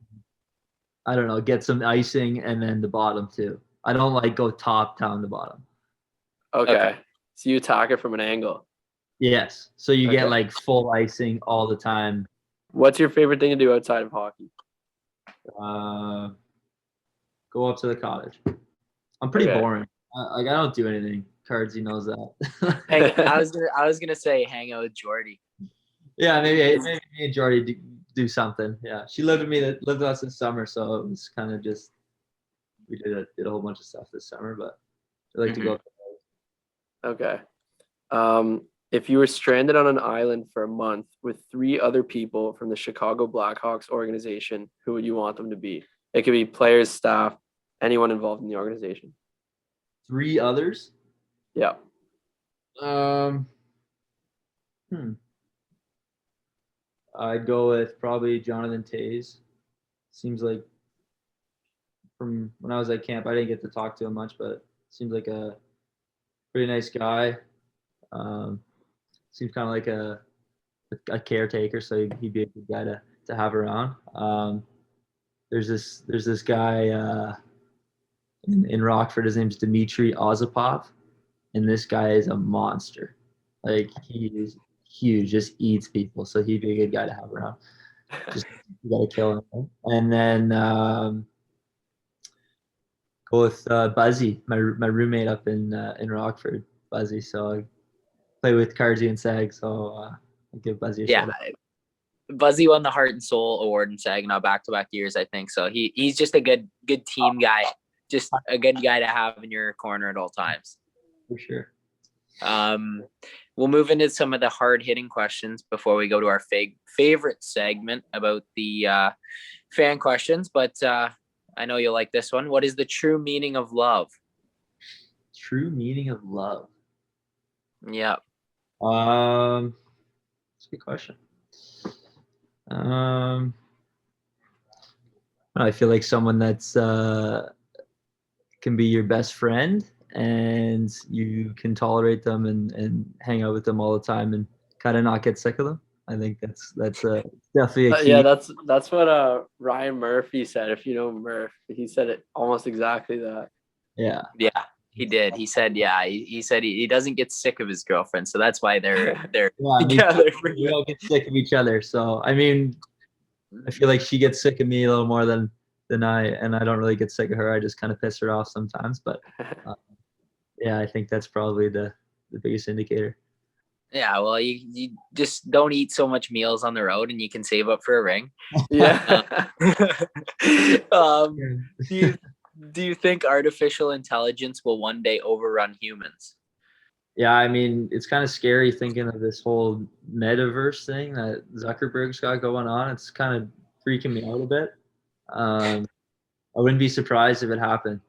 I don't know, get some icing and then the bottom too. I don't like go top down the bottom. Okay. So you attack it from an angle. Yes. So you get like full icing all the time. What's your favorite thing to do outside of hockey? Go up to the cottage. I'm pretty boring. Like I don't do anything. Cardsy knows that. Hey, I was gonna say hang out with Jordy. Yeah, maybe me and Jordy do something. Yeah, she lived with us this summer, so it was kind of just we did a whole bunch of stuff this summer. But I like to go. Okay. If you were stranded on an island for a month with 3 other people from the Chicago Blackhawks organization, who would you want them to be? It could be players, staff, anyone involved in the organization. 3 others? Yeah. I'd go with probably Jonathan Toews. Seems like from when I was at camp, I didn't get to talk to him much, but seems like a pretty nice guy. Seems kind of like a caretaker, so he'd be a good guy to have around. There's this guy in Rockford. His name's Dmitry Ozapov, and this guy is a monster. Like he is huge, just eats people. So he'd be a good guy to have around. Just you gotta kill him. And then go with Buzzy, my roommate up in Rockford, Buzzy. So I play with Cardsy and Sag. So I give Buzzy a shout out. Buzzy won the Heart and Soul Award in Saginaw back-to-back years, I think. So he's just a good team guy, just a good guy to have in your corner at all times. For sure. We'll move into some of the hard-hitting questions before we go to our favorite segment about the fan questions. But I know you'll like this one. What is the true meaning of love? True meaning of love? Yeah. That's a good question. I feel like someone that's can be your best friend and you can tolerate them and hang out with them all the time and kind of not get sick of them. I think that's definitely a key. Yeah, that's what Ryan Murphy said. If you know Murph, he said it almost exactly that. Yeah. Yeah, he did. He said, he said he doesn't get sick of his girlfriend, so that's why they're together. We all get sick of each other. So I mean, I feel like she gets sick of me a little more than I don't really get sick of her. I just kind of piss her off sometimes. But yeah, I think that's probably the biggest indicator. Yeah, well, you just don't eat so much meals on the road, and you can save up for a ring. Yeah. Do you think artificial intelligence will one day overrun humans? Yeah, I mean, it's kind of scary thinking of this whole metaverse thing that Zuckerberg's got going on. It's kind of freaking me out a bit. I wouldn't be surprised if it happened.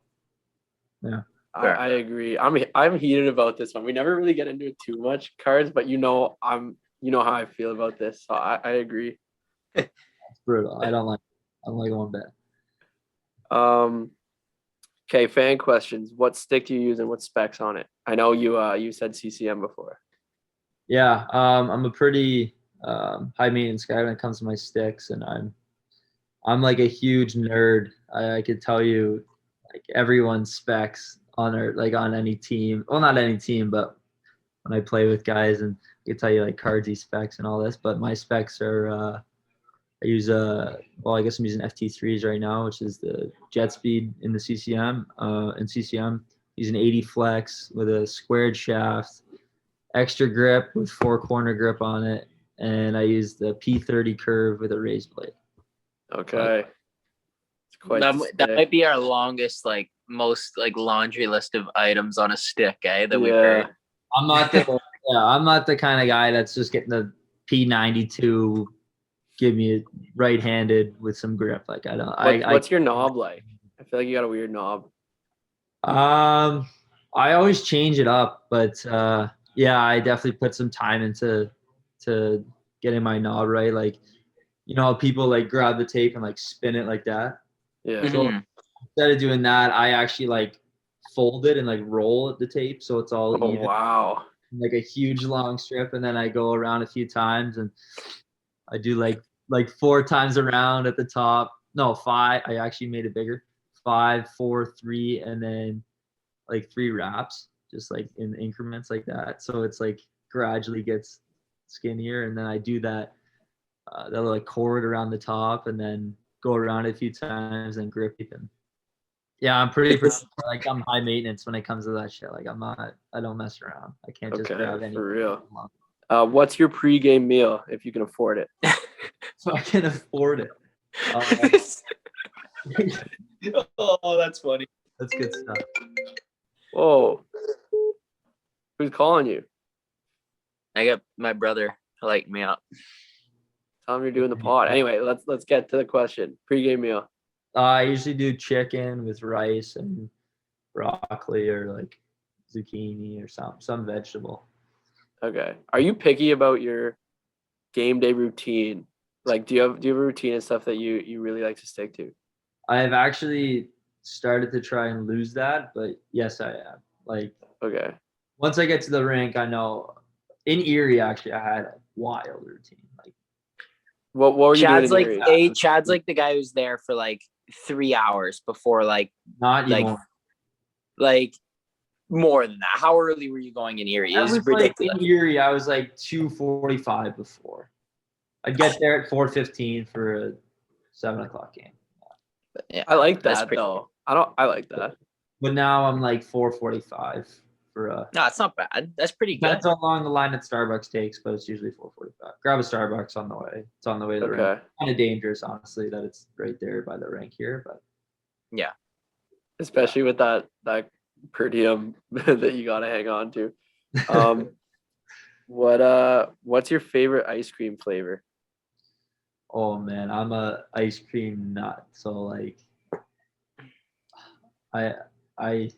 Yeah. I agree. I'm heated about this one. We never really get into it too much, Cards, but you know how I feel about this. So I agree. It's brutal. I don't like it one bit. Okay, fan questions. What stick do you use and what specs on it? I know you said CCM before. Yeah, I'm a pretty high maintenance guy when it comes to my sticks, and I'm I'm like a huge nerd. I could tell you like everyone's specs on on any team. Well, not any team, but when I play with guys, and I could tell you like Cardsy specs and all this. But my specs are I use I guess I'm using FT3s right now, which is the jet speed in the CCM. In CCM, using 80 flex with a squared shaft, extra grip with 4-corner grip on it, and I use the P30 curve with a raised blade. Okay. It's quite the That stick. might be our longest, like most like laundry list of items on a stick, that we've Yeah. heard. I'm not the kind of guy that's just getting the P92. Give me it right-handed with some grip. Like I don't. What's your knob like? I feel like you got a weird knob. I always change it up, but yeah, I definitely put some time into getting my knob right. Like, people like grab the tape and like spin it like that. Yeah. So Mhm. instead of doing that, I actually like fold it and like roll the tape so it's all Oh even, wow. like a huge long strip, and then I go around a few times and I do like 4 times around at the top. No, 5. I actually made it bigger. 5, 4, 3, and then like 3 wraps, just like in increments like that. So it's like gradually gets skinnier, and then I do that like cord around the top, and then go around it a few times and grip it. And yeah, I'm pretty like I'm high maintenance when it comes to that shit. Like I don't mess around. I can't just grab Okay, anything. for real. What's your pregame meal if you can afford it? So I can afford it. Oh, that's funny. That's good stuff. Whoa. Who's calling you? I got my brother lighting me up. Tell him you're doing the pod. Anyway, let's get to the question. Pregame meal. I usually do chicken with rice and broccoli or like zucchini or some vegetable. Okay. Are you picky about your game day routine? Like, do you have a routine and stuff that you really like to stick to? I've actually started to try and lose that, but yes, I am. Like Okay. once I get to the rink, I know. In Erie, actually, I had a wild routine. Like What were you doing Chad's in like Erie? Chad's like the guy who's there for like 3 hours before not like even. like more than that. How early were you going in Erie? I It was was like ridiculous. in Erie. I was like 2:45 before. I'd get there at 4:15 for a 7 o'clock game. Yeah, I like that's that pretty. though. I like that. But now I'm like 4:45 for a. No, it's not bad. That's pretty good. Depends how long the line at Starbucks takes, but it's usually 4:45. Grab a Starbucks on the way. It's on the way to the rink. Okay. Kind of dangerous, honestly, that it's right there by the rink here, but Yeah. Especially with that per diem that you gotta hang on to. What's your favorite ice cream flavor? oh man, I'm a ice cream nut. So like, I I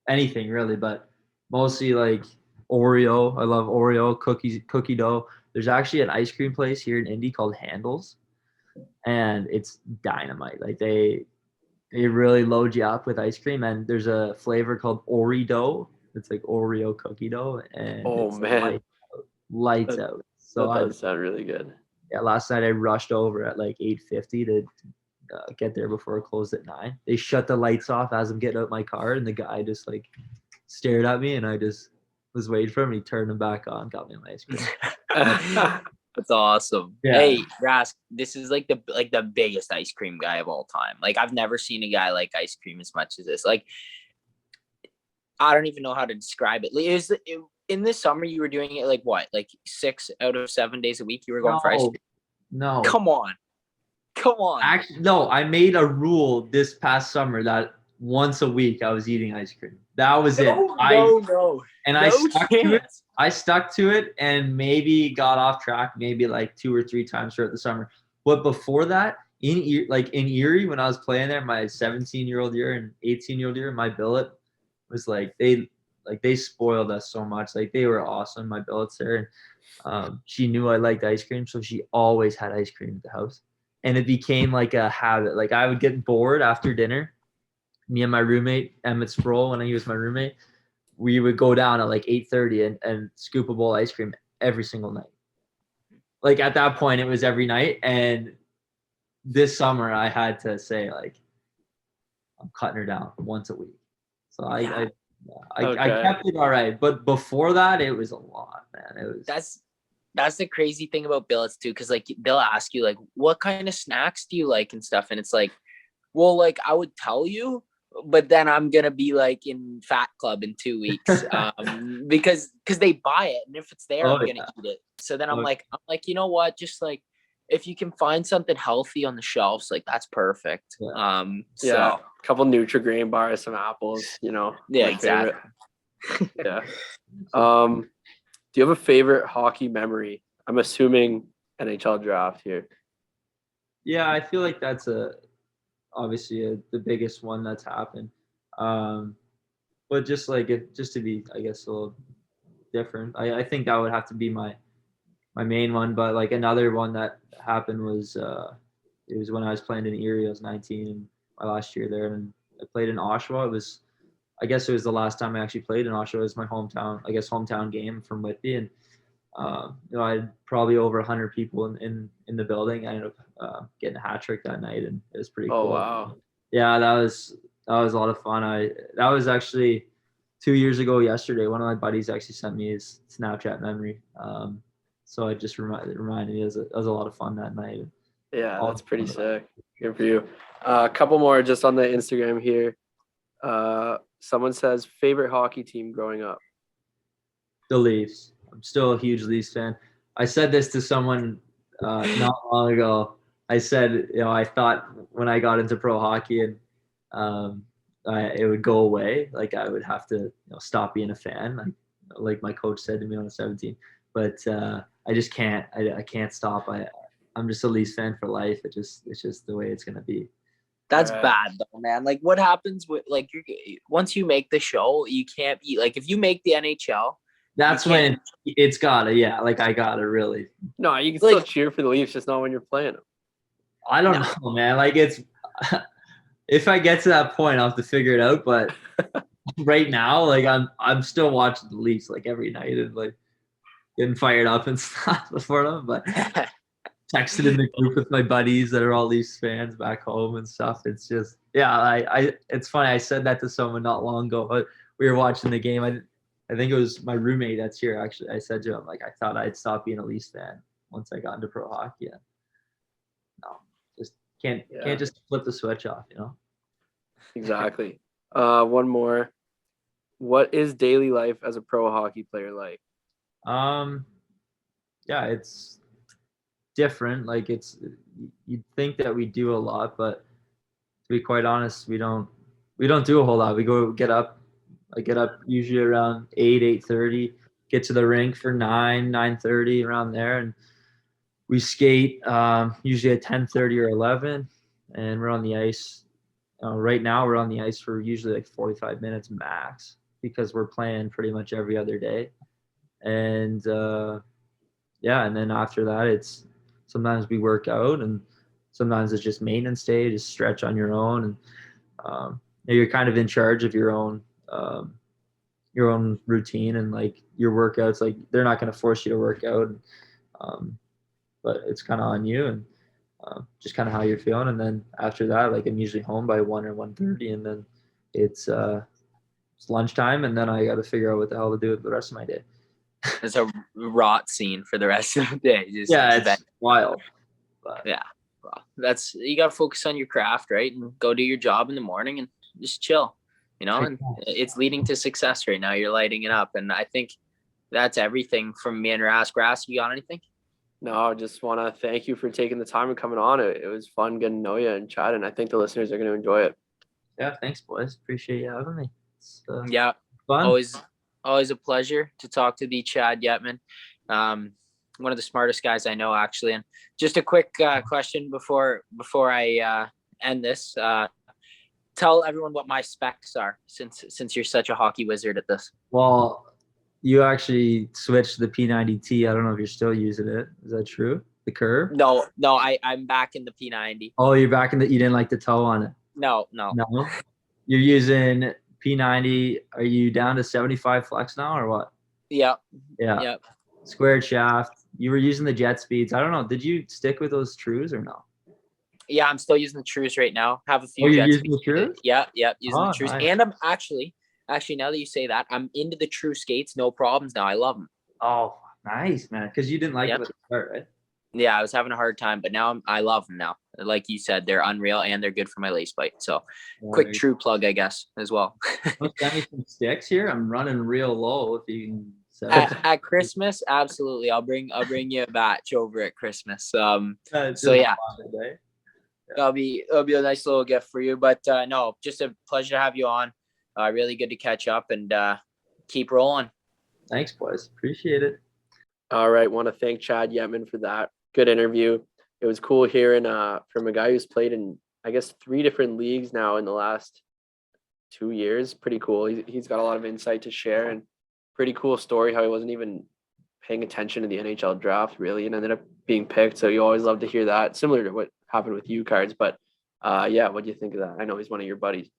anything really, but mostly like Oreo. I love Oreo cookie dough. There's actually an ice cream place here in Indy called Handles, and it's dynamite. Like they really load you up with ice cream, and there's a flavor called Ori dough. It's like Oreo cookie dough, and Oh it's man, lights that, out. So that does sound really good. yeah, last night I rushed over at like 8:50 to get there before it closed at 9. They shut the lights off as I'm getting out my car, and the guy just like stared at me, and I just was waiting for him. And he turned them back on, got me my ice cream. That's awesome. Yeah. Hey, Rask, this is like the biggest ice cream guy of all time. Like I've never seen a guy like ice cream as much as this. Like I don't even know how to describe it. In this summer you were doing it like what? Like 6 out of 7 days a week you were going for ice cream? No. Come on. Actually, no. I made a rule this past summer that once a week I was eating ice cream. That was it. No. And No I stuck to it. chance. I stuck to it and maybe got off track maybe like 2 or 3 times throughout the summer. But before that, in Erie, when I was playing there, my 17-year-old year and 18-year-old year, my billet was like they spoiled us so much. Like they were awesome. My billets there, and she knew I liked ice cream, so she always had ice cream at the house, and it became like a habit. Like I would get bored after dinner. Me and my roommate Emmett Sproul, when he was my roommate, we would go down at like 8:30 and scoop a bowl of ice cream every single night. Like at that point, it was every night, and this summer I had to say like I'm cutting her down once a week. So I kept it all right, but before that it was a lot, man. It was that's the crazy thing about billets too, because like they'll ask you like what kind of snacks do you like and stuff, and it's like, well, like I would tell you, but then I'm gonna be like in Fat Club in 2 weeks, because they buy it, and if it's there, I'm gonna eat it. So then I'm like, you know what? Just like if you can find something healthy on the shelves, like that's perfect. Yeah. A couple Nutri-Grain bars, some apples, Yeah, exactly. Yeah. Do you have a favorite hockey memory? I'm assuming NHL draft here. Yeah, I feel like that's obviously the biggest one that's happened. But just to be, I guess, a little different, I think that would have to be my main one. But like another one that happened was it was when I was playing in Erie. I was 19 and my last year there, and I played in Oshawa. I guess it was the last time I actually played in Oshawa. It was my hometown game from Whitby, and I had probably over 100 people in the building. I ended up getting a hat trick that night, and it was pretty cool. Oh wow! Yeah, that was a lot of fun. That was actually 2 years ago yesterday. One of my buddies actually sent me his Snapchat memory. So it just reminded me it was a lot of fun that night. Yeah, that's pretty sick. Good for you. A couple more just on the Instagram here. Someone says favorite hockey team growing up. The Leafs. I'm still a huge Leafs fan. I said this to someone not long ago. I said, I thought when I got into pro hockey and it would go away. Like I would have to stop being a fan. Like my coach said to me when I was 17. But I just can't. I can't stop. I'm just a Leafs fan for life. It's just the way it's gonna be. That's bad though, man. Like what happens with like once you make the show, you can't be like if you make the NHL. That's when it's gotta, like I gotta really. No, you can still cheer for the Leafs, just not when you're playing them. I don't know, man. Like it's if I get to that point, I'll have to figure it out. But right now, like I'm still watching the Leafs like every night and like getting fired up and stuff for them. But texting in the group with my buddies that are all Leafs fans back home and stuff. It's just it's funny. I said that to someone not long ago. We were watching the game. I think it was my roommate that's here. Actually, I said to him like I thought I'd stop being a Leafs fan once I got into pro hockey. No, just can't just flip the switch off. Exactly. One more. What is daily life as a pro hockey player like? Yeah, it's different. Like you'd think that we do a lot, but to be quite honest, we don't do a whole lot. We I get up usually around 8:30, get to the rink for 9:30 around there, and we skate usually at 10:30 or 11, and we're on the ice. Right now we're on the ice for usually like 45 minutes max because we're playing pretty much every other day. And and then after that it's sometimes we work out and sometimes it's just maintenance day, just stretch on your own, and you're kind of in charge of your own routine and like your workouts. Like they're not going to force you to work out, but it's kind of on you and just kind of how you're feeling. And then after that, like I'm usually home by 1 or 1:30, and then it's lunchtime, and then I got to figure out what the hell to do with the rest of my day. It's a rot scene for the rest of the day. It's wild. But. Yeah, well, you got to focus on your craft, right? And go do your job in the morning and just chill, and it's leading to success right now. You're lighting it up. And I think that's everything from me and Rask. Rask, you got anything? No, I just want to thank you for taking the time and coming on. It was fun getting to know you and chat, and I think the listeners are going to enjoy it. Yeah, thanks, boys. Appreciate you having me. It's, yeah, fun. Always a pleasure to talk to the Chad Yetman. One of the smartest guys I know, actually. And just a quick question before I end this. Tell everyone what my specs are, since you're such a hockey wizard at this. Well, you actually switched the P90T. I don't know if you're still using it. Is that true? The curve? No, I'm back in the P90. Oh, you're back in you didn't like the toe on it? No. You're using P90. Are you down to 75 flex now or what? Yep. Yeah. Yep. Squared shaft. You were using the jet speeds. I don't know. Did you stick with those trues or no? Yeah, I'm still using the Trues right now. Have a few. Oh, you're Jets using the Trues? Yeah, using the Oh, Trues, nice. and I'm actually now that you say that, I'm into the True skates. No problems now. I love them. Oh, nice, man. Because you didn't like Yep. them at the start, right? Yeah, I was having a hard time, but now I love them now. Like you said, they're unreal and they're good for my lace bite. So, quick True plug, I guess, as well. Send me some sticks here. I'm running real low. If you can sell at Christmas, absolutely. I'll bring you a batch over at Christmas. So yeah. That'll be a nice little gift for you. But no, just a pleasure to have you on. Really good to catch up and keep rolling. Thanks, boys. Appreciate it. All right. Want to thank Chad Yetman for that good interview. It was cool hearing from a guy who's played in, I guess, 3 different leagues now in the last 2 years. Pretty cool. He's got a lot of insight to share, and pretty cool story how he wasn't even paying attention to the NHL draft really and ended up being picked. So you always love to hear that, similar to what happened with you, Cards. But yeah, what do you think of that? I know he's one of your buddies.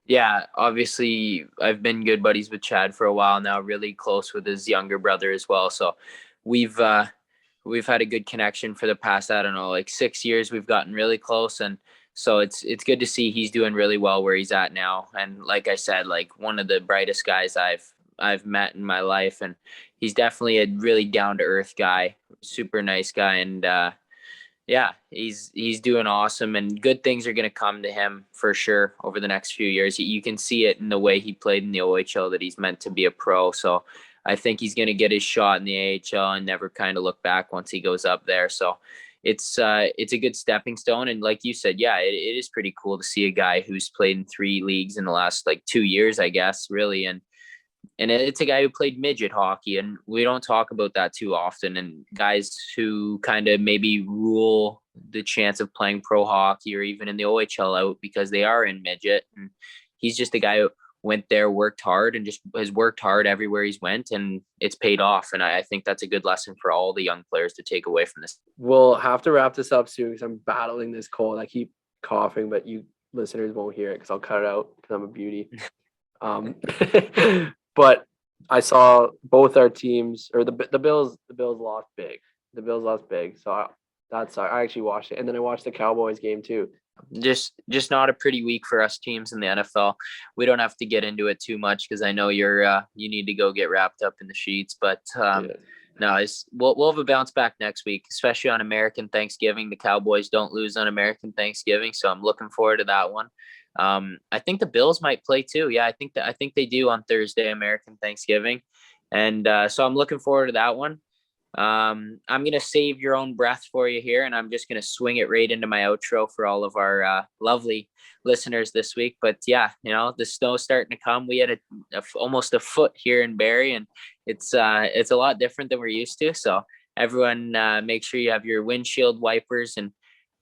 Yeah, obviously I've been good buddies with Chad for a while now, really close with his younger brother as well. So we've had a good connection for the past, I don't know, like 6 years. We've gotten really close, and so it's good to see he's doing really well where he's at now. And like I said, like one of the brightest guys I've met in my life, and he's definitely a really down to earth guy, super nice guy, and yeah, he's doing awesome, and good things are going to come to him for sure over the next few years. You can see it in the way he played in the OHL that he's meant to be a pro. So I think he's going to get his shot in the AHL and never kind of look back once he goes up there. So it's a good stepping stone. And like you said, yeah, it is pretty cool to see a guy who's played in 3 leagues in the last like 2 years, I guess, really. And it's a guy who played midget hockey, and we don't talk about that too often. And guys who kind of maybe rule the chance of playing pro hockey or even in the OHL out because they are in midget. And he's just a guy who went there, worked hard, and just has worked hard everywhere he's went, and it's paid off. And I think that's a good lesson for all the young players to take away from this. We'll have to wrap this up soon because I'm battling this cold. I keep coughing, but you listeners won't hear it because I'll cut it out because I'm a beauty. But I saw both our teams, or the Bills lost big. The Bills lost big. So I actually watched it. And then I watched the Cowboys game too. Just not a pretty week for us teams in the NFL. We don't have to get into it too much because I know you need to go get wrapped up in the sheets. But no, we'll have a bounce back next week, especially on American Thanksgiving. The Cowboys don't lose on American Thanksgiving, so I'm looking forward to that one. I think the Bills might play too. Yeah, I think they do on Thursday, American Thanksgiving. And so I'm looking forward to that one. I'm going to save your own breath for you here, and I'm just going to swing it right into my outro for all of our lovely listeners this week. But yeah, the snow's starting to come. We had almost a foot here in Barrie, and it's a lot different than we're used to. So everyone, make sure you have your windshield wipers and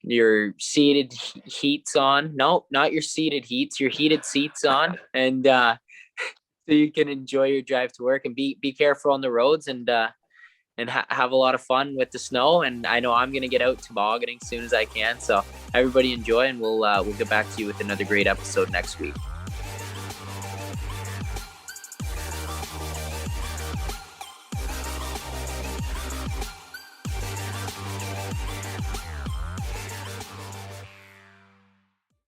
your seated heats on. No, not your seated heats, your heated seats on. And so you can enjoy your drive to work, and be careful on the roads, and have a lot of fun with the snow. And I know I'm going to get out tobogganing as soon as I can. So everybody enjoy, and we'll get back to you with another great episode next week.